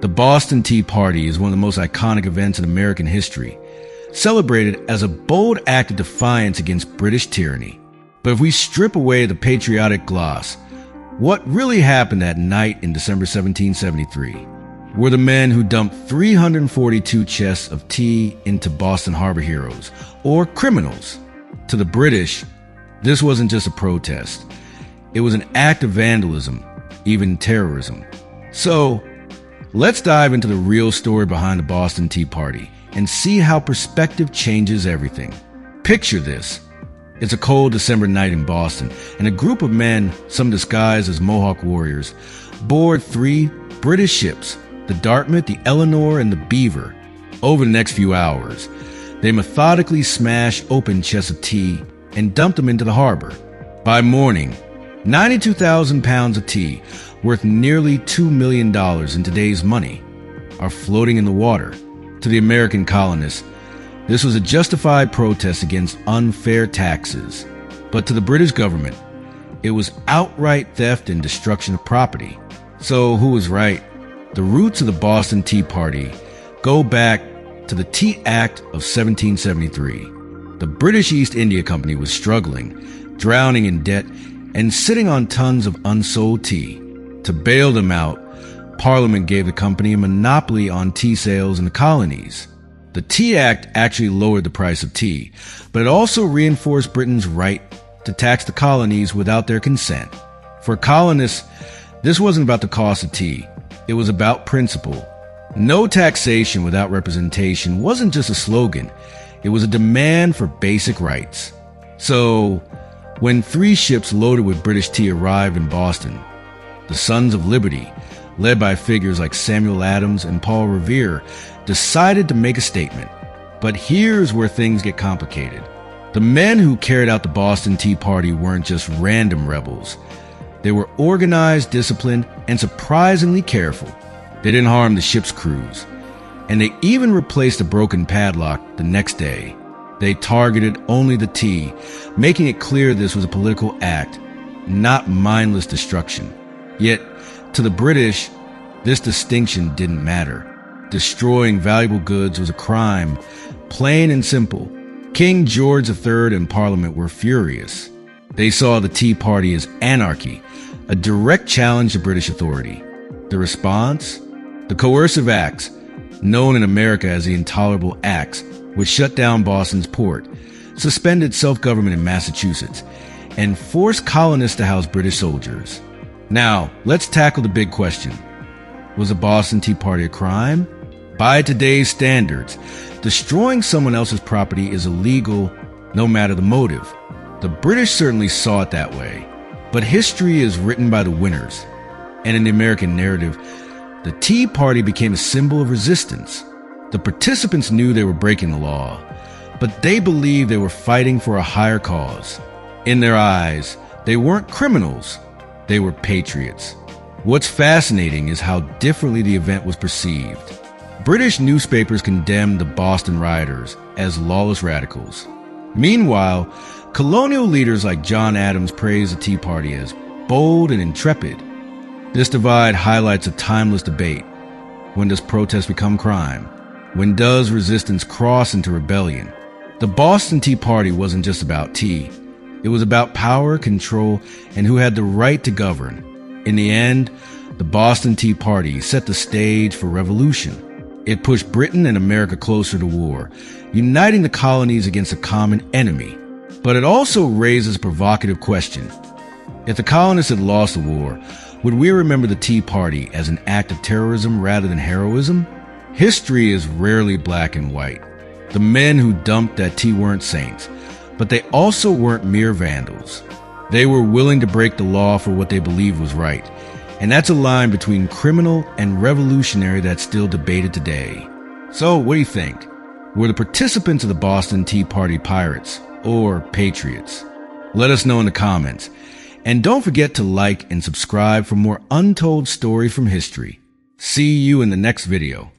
The Boston Tea Party is one of the most iconic events in American history, celebrated as a bold act of defiance against British tyranny. But if we strip away the patriotic gloss, what really happened that night in December 1773 were the men who dumped 342 chests of tea into Boston harbor heroes, or criminals. To the British, this wasn't just a protest. It was an act of vandalism, even terrorism. So, let's dive into the real story behind the Boston Tea Party and see how perspective changes everything. Picture this. It's a cold December night in Boston, and a group of men, some disguised as Mohawk warriors, board 3 British ships, the Dartmouth, the Eleanor, and the Beaver. Over the next few hours, they methodically smash open chests of tea and dump them into the harbor. By morning, 92,000 pounds of tea, worth nearly $2 million in today's money, are floating in the water. To the American colonists, this was a justified protest against unfair taxes. But to the British government, it was outright theft and destruction of property. So who was right? The roots of the Boston Tea Party go back to the Tea Act of 1773. The British East India Company was struggling, drowning in debt, and sitting on tons of unsold tea. To bail them out, Parliament gave the company a monopoly on tea sales in the colonies. The Tea Act actually lowered the price of tea, but it also reinforced Britain's right to tax the colonies without their consent. For colonists, this wasn't about the cost of tea. It was about principle. No taxation without representation wasn't just a slogan. It was a demand for basic rights. So, when 3 ships loaded with British tea arrived in Boston, the Sons of Liberty, led by figures like Samuel Adams and Paul Revere, decided to make a statement. But here's where things get complicated. The men who carried out the Boston Tea Party weren't just random rebels. They were organized, disciplined, and surprisingly careful. They didn't harm the ship's crews, and they even replaced a broken padlock the next day. They targeted only the tea, making it clear this was a political act, not mindless destruction. Yet, to the British, this distinction didn't matter. Destroying valuable goods was a crime, plain and simple. King George III and Parliament were furious. They saw the Tea Party as anarchy, a direct challenge to British authority. The response? The coercive acts, known in America as the Intolerable Acts, which shut down Boston's port, suspended self-government in Massachusetts, and forced colonists to house British soldiers. Now, let's tackle the big question. Was the Boston Tea Party a crime? By today's standards, destroying someone else's property is illegal no matter the motive. The British certainly saw it that way. But history is written by the winners. And in the American narrative, the Tea Party became a symbol of resistance. The participants knew they were breaking the law, but they believed they were fighting for a higher cause. In their eyes, they weren't criminals. They were patriots. What's fascinating is how differently the event was perceived. British newspapers condemned the Boston rioters as lawless radicals. Meanwhile, colonial leaders like John Adams praised the Tea Party as bold and intrepid. This divide highlights a timeless debate. When does protest become crime? When does resistance cross into rebellion? The Boston Tea Party wasn't just about tea. It was about power, control, and who had the right to govern. In the end, the Boston Tea Party set the stage for revolution. It pushed Britain and America closer to war, uniting the colonies against a common enemy. But it also raises a provocative question. If the colonists had lost the war, would we remember the Tea Party as an act of terrorism rather than heroism? History is rarely black and white. The men who dumped that tea weren't saints, but they also weren't mere vandals. They were willing to break the law for what they believed was right. And that's a line between criminal and revolutionary that's still debated today. So, what do you think? Were the participants of the Boston Tea Party pirates or patriots? Let us know in the comments. And don't forget to like and subscribe for more untold stories from history. See you in the next video.